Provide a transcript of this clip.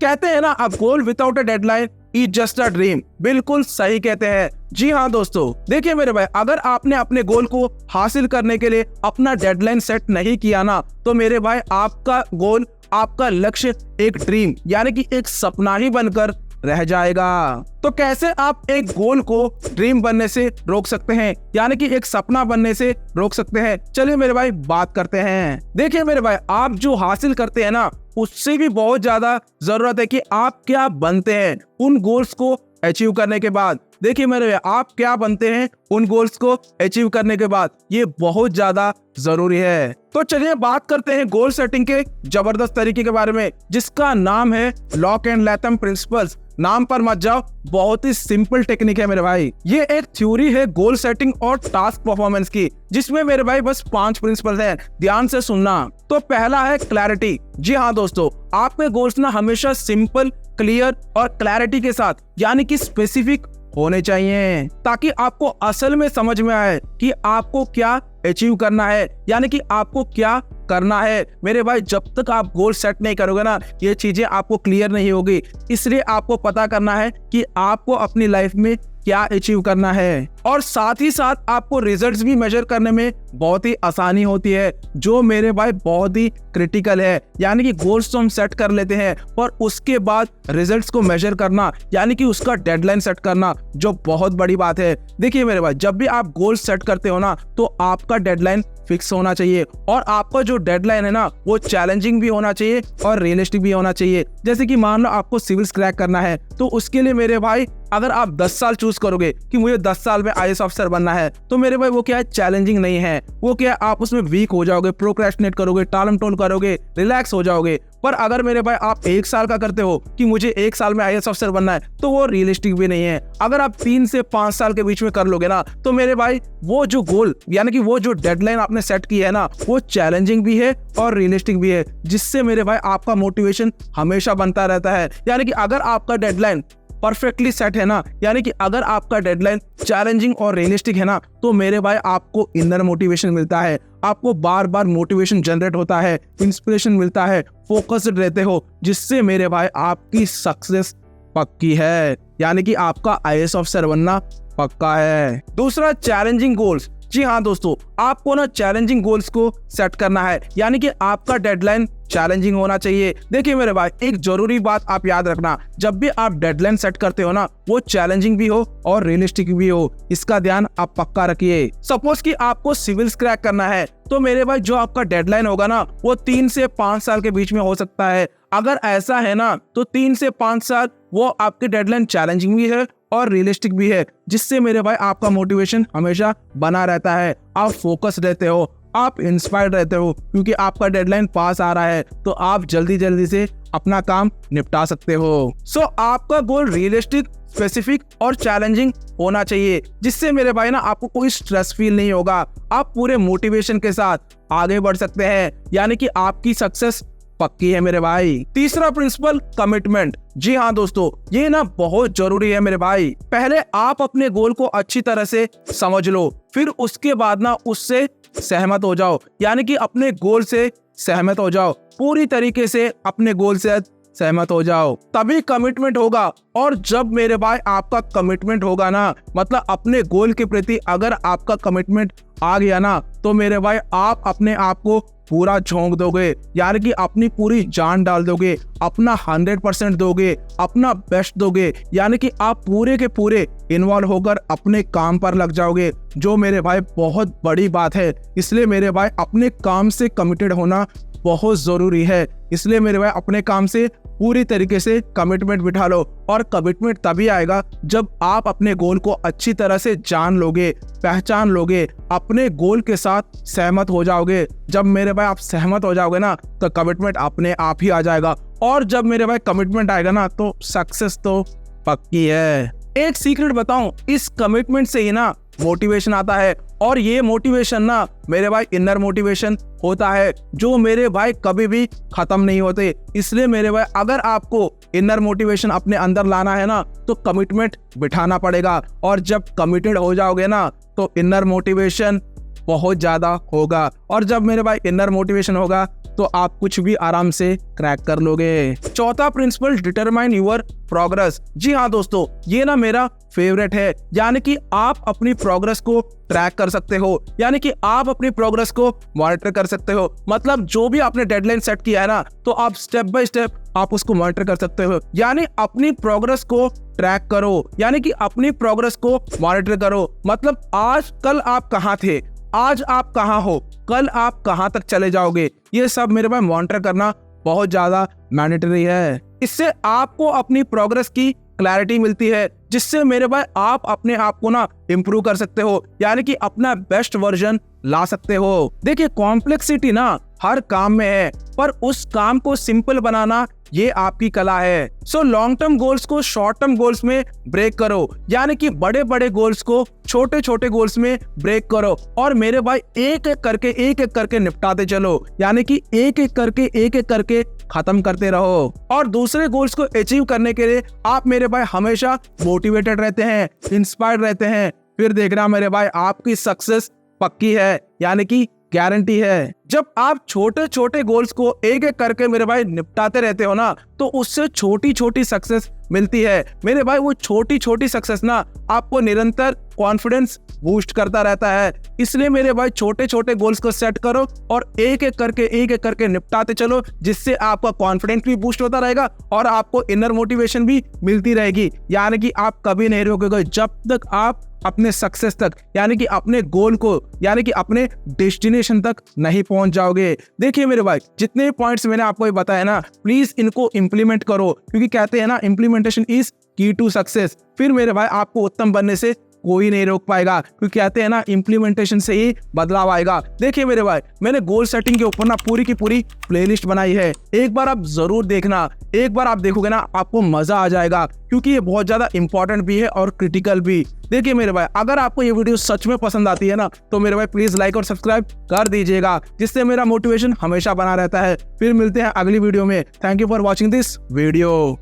कहते हैं ना, a goal without a deadline is just a dream. बिल्कुल सही कहते हैं। जी हाँ दोस्तों, देखिए मेरे भाई, अगर आपने अपने गोल को हासिल करने के लिए अपना डेडलाइन सेट नहीं किया ना, तो मेरे भाई आपका गोल, आपका लक्ष्य एक ड्रीम यानी कि एक सपना ही बनकर रह जाएगा। तो कैसे आप एक गोल को ड्रीम बनने से रोक सकते हैं, यानी कि एक सपना बनने से रोक सकते हैं? चलिए मेरे भाई बात करते हैं। देखिए मेरे भाई, आप जो हासिल करते हैं ना, उससे भी बहुत ज्यादा जरूरत है कि आप क्या बनते हैं उन गोल्स को अचीव करने के बाद। देखिए मेरे भाई, आप क्या बनते हैं उन गोल्स को अचीव करने के बाद, ये बहुत ज्यादा जरूरी है। तो चलिए बात करते हैं गोल सेटिंग के जबरदस्त तरीके के बारे में, जिसका नाम है लॉक एंड लैथम प्रिंसिपल्स। नाम पर मत जाओ, बहुत ही सिंपल टेक्निक है मेरे भाई। ये एक थ्योरी है गोल सेटिंग और टास्क परफॉर्मेंस की, जिसमें मेरे भाई बस 5 प्रिंसिपल्स हैं। ध्यान से सुनना। तो पहला है क्लैरिटी। जी हाँ दोस्तों, आपके गोल्स ना हमेशा सिंपल, क्लियर और क्लैरिटी के साथ यानी कि स्पेसिफिक होने चाहिए, ताकि आपको असल में समझ में आए कि आपको क्या अचीव करना है, यानी कि आपको क्या करना है। मेरे भाई, जब तक आप गोल सेट नहीं करोगे ना, ये चीजें आपको क्लियर नहीं होगी। इसलिए आपको पता करना है कि आपको अपनी लाइफ में क्या अचीव करना है, और साथ ही साथ आपको रिजल्ट्स भी मेजर करने में बहुत ही आसानी होती है, जो मेरे भाई बहुत ही क्रिटिकल है। यानी कि गोल्स तो हम सेट कर लेते हैं, पर उसके बाद रिजल्ट्स को मेजर करना यानी कि उसका डेडलाइन सेट करना, जो बहुत बड़ी बात है। देखिए मेरे भाई, जब भी आप गोल सेट करते हो ना, तो आपका डेडलाइन फिक्स होना चाहिए, और आपका जो डेडलाइन है ना, वो चैलेंजिंग भी होना चाहिए और रियलिस्टिक भी होना चाहिए। जैसे कि मान लो आपको सिविल्स क्रैक करना है, तो उसके लिए मेरे भाई अगर आप 10 साल चूज करोगे कि मुझे 10 साल में IAS ऑफिसर बनना है, तो मेरे भाई वो क्या है, चैलेंजिंग नहीं है। वो क्या है, आप उसमें वीक हो जाओगे, प्रोक्रेस्टिनेट करोगे, टालम टोल करोगे, रिलैक्स हो जाओगे। पर अगर मेरे भाई आप 1 साल का करते हो कि मुझे 1 साल में IAS ऑफिसर बनना है, तो वो रियलिस्टिक भी नहीं है। अगर आप 3 से 5 साल के बीच में कर लोगे ना, तो मेरे भाई वो जो गोल यानी कि वो जो डेडलाइन आपने सेट की है ना, वो चैलेंजिंग भी है और रियलिस्टिक भी है, जिससे मेरे भाई आपका मोटिवेशन हमेशा बनता रहता है। यानी कि अगर आपका डेडलाइन परफेक्टली सेट है ना, यानी कि अगर आपका डेडलाइन चैलेंजिंग और रियलिस्टिक है ना, तो मेरे भाई आपको इनर मोटिवेशन मिलता है, आपको बार बार मोटिवेशन जनरेट होता है, इंस्पिरेशन मिलता है, फोकस्ड रहते हो, जिससे मेरे भाई आपकी सक्सेस पक्की है, यानी कि आपका IAS ऑफिसर बनना पक्का है। दूसरा, चैलेंजिंग गोल्स। जी हाँ दोस्तों, आपको ना चैलेंजिंग गोल्स को सेट करना है, यानी कि आपका डेडलाइन चैलेंजिंग होना चाहिए। देखिए मेरे भाई, एक जरूरी बात आप याद रखना, जब भी आप डेडलाइन सेट करते हो ना, वो चैलेंजिंग भी हो और रियलिस्टिक भी हो, इसका ध्यान आप पक्का रखिए। सपोज कि आपको सिविल्स क्रैक करना है, तो मेरे भाई जो आपका डेडलाइन होगा ना, वो 3 से 5 साल के बीच में हो सकता है। अगर ऐसा है ना, तो 3 से 5 साल वो आपके डेडलाइन चैलेंजिंग भी है और रियलिस्टिक भी है, जिससे मेरे भाई आपका मोटिवेशन हमेशा बना रहता है, आप फोकस रहते हो, आप इंस्पायर्ड रहते हो, क्योंकि आपका डेडलाइन पास आ रहा है, तो आप जल्दी जल्दी से अपना काम निपटा सकते हो। सो आपका गोल रियलिस्टिक, स्पेसिफिक और चैलेंजिंग होना चाहिए, जिससे मेरे भाई ना आपको कोई स्ट्रेस फील नहीं होगा, आप पूरे मोटिवेशन के साथ आगे बढ़ सकते हैं, यानी कि आपकी सक्सेस पक्की है मेरे भाई। तीसरा प्रिंसिपल, कमिटमेंट। जी हाँ दोस्तों, ये ना बहुत जरूरी है मेरे भाई। पहले आप अपने गोल को अच्छी तरह से समझ लो, फिर उसके बाद ना उससे सहमत हो जाओ, यानी कि अपने गोल से सहमत हो जाओ, पूरी तरीके से अपने गोल से सहमत हो जाओ, तभी कमिटमेंट होगा। और जब मेरे भाई आपका कमिटमेंट होगा ना, मतलब अपने गोल के प्रति अगर आपका कमिटमेंट आ गया ना, तो मेरे भाई आप अपने आप को पूरा झोंक दोगे, यानी कि अपनी पूरी जान डाल दोगे, अपना 100% दोगे, अपना बेस्ट दोगे, यानी कि आप पूरे के पूरे इन्वॉल्व होकर अपने काम पर लग जाओगे, जो मेरे भाई बहुत बड़ी बात है। इसलिए मेरे भाई अपने काम से कमिटेड होना बहुत जरूरी है। इसलिए मेरे भाई अपने काम से पूरी तरीके से कमिटमेंट बिठा लो, और कमिटमेंट तभी आएगा जब आप अपने गोल को अच्छी तरह से जान लोगे, पहचान लोगे, अपने गोल के साथ सहमत हो जाओगे। जब मेरे भाई आप सहमत हो जाओगे ना, तो कमिटमेंट अपने आप ही आ जाएगा, और जब मेरे भाई कमिटमेंट आएगा ना, तो सक्सेस तो पक्की है। एक सीक्रेट बताऊं, इस कमिटमेंट से ही ना मोटिवेशन आता है, और ये मोटिवेशन ना मेरे भाई इनर मोटिवेशन होता है, जो मेरे भाई कभी भी खत्म नहीं होते। इसलिए मेरे भाई अगर आपको इनर मोटिवेशन अपने अंदर लाना है ना, तो कमिटमेंट बिठाना पड़ेगा, और जब कमिटेड हो जाओगे ना, तो इनर मोटिवेशन बहुत ज्यादा होगा। और जब मेरे भाई इनर मोटिवेशन होगा तो आप कुछ भी आराम से क्रैक कर लोगे। चौथा प्रिंसिपल, डिटरमाइन यूर प्रोग्रेस। जी हाँ दोस्तों, ये ना मेरा फेवरेट है, यानी कि आप अपनी प्रोग्रेस को ट्रैक कर सकते हो, यानी कि आप अपनी प्रोग्रेस को मॉनिटर कर सकते हो। मतलब जो भी आपने डेडलाइन सेट किया है ना, तो आप स्टेप बाय स्टेप आप उसको मॉनिटर कर सकते हो, यानी अपनी प्रोग्रेस को ट्रैक करो, यानी कि अपनी प्रोग्रेस को मॉनिटर करो। मतलब आज कल आप कहाँ थे, आज आप कहाँ हो, कल आप कहाँ तक चले जाओगे, ये सब मेरे भाई मॉनिटर करना बहुत ज्यादा मैंडेटरी है। इससे आपको अपनी प्रोग्रेस की क्लैरिटी मिलती है, जिससे मेरे भाई आप अपने आप को ना इम्प्रूव कर सकते हो, यानी कि अपना बेस्ट वर्जन ला सकते हो। देखिए, कॉम्प्लेक्सिटी ना हर काम में है, पर उस काम को सिंपल बनाना ये आपकी कला है। सो लॉन्ग टर्म गोल्स को शॉर्ट टर्म गोल्स में ब्रेक करो, यानी कि बड़े बड़े गोल्स को छोटे छोटे गोल्स में ब्रेक करो, और मेरे भाई एक एक करके निपटाते चलो, यानी कि एक एक करके खत्म करते रहो। और दूसरे गोल्स को अचीव करने के लिए आप मेरे भाई हमेशा मोटिवेटेड रहते हैं, इंस्पायर्ड रहते हैं, फिर देखना मेरे भाई आपकी सक्सेस पक्की है, यानी कि गारंटी है। जब आप छोटे छोटे गोल्स को एक एक करके मेरे भाई निपटाते रहते हो ना, तो उससे छोटी छोटी सक्सेस मिलती है। मेरे भाई वो छोटी छोटी सक्सेस ना आपको निरंतर कॉन्फिडेंस बूस्ट करता रहता है। इसलिए मेरे भाई छोटे छोटे गोल्स को सेट करो और एक एक करके निपटाते चलो, जिससे आपका कॉन्फिडेंस भी बूस्ट होता रहेगा और आपको इनर मोटिवेशन भी मिलती रहेगी। यानी कि आप कभी नहीं रुकोगे जब तक आप अपने सक्सेस तक, यानी कि अपने गोल को, यानी कि अपने डेस्टिनेशन तक नहीं पहुंच जाओगे। देखिए मेरे भाई, जितने पॉइंट्स मैंने आपको बताया ना, प्लीज इनको इंप्लीमेंट करो, क्योंकि कहते हैं ना इम्प्लीमेंटेशन इज की टू सक्सेस। फिर मेरे भाई आपको उत्तम बनने से कोई नहीं रोक पाएगा, क्योंकि कहते हैं ना इम्प्लीमेंटेशन से ही बदलाव आएगा। देखिए मेरे भाई, मैंने गोल सेटिंग के ऊपर ना पूरी की पूरी प्लेलिस्ट बनाई है, एक बार आप जरूर देखना। एक बार आप देखोगे ना आपको मजा आ जाएगा, क्योंकि ये बहुत ज्यादा इंपॉर्टेंट भी है और क्रिटिकल भी। देखिए मेरे भाई, अगर आपको ये वीडियो सच में पसंद आती है ना, तो मेरे भाई प्लीज लाइक और सब्सक्राइब कर दीजिएगा, जिससे मेरा मोटिवेशन हमेशा बना रहता है। फिर मिलते हैं अगली वीडियो में। Thank you for watching this video.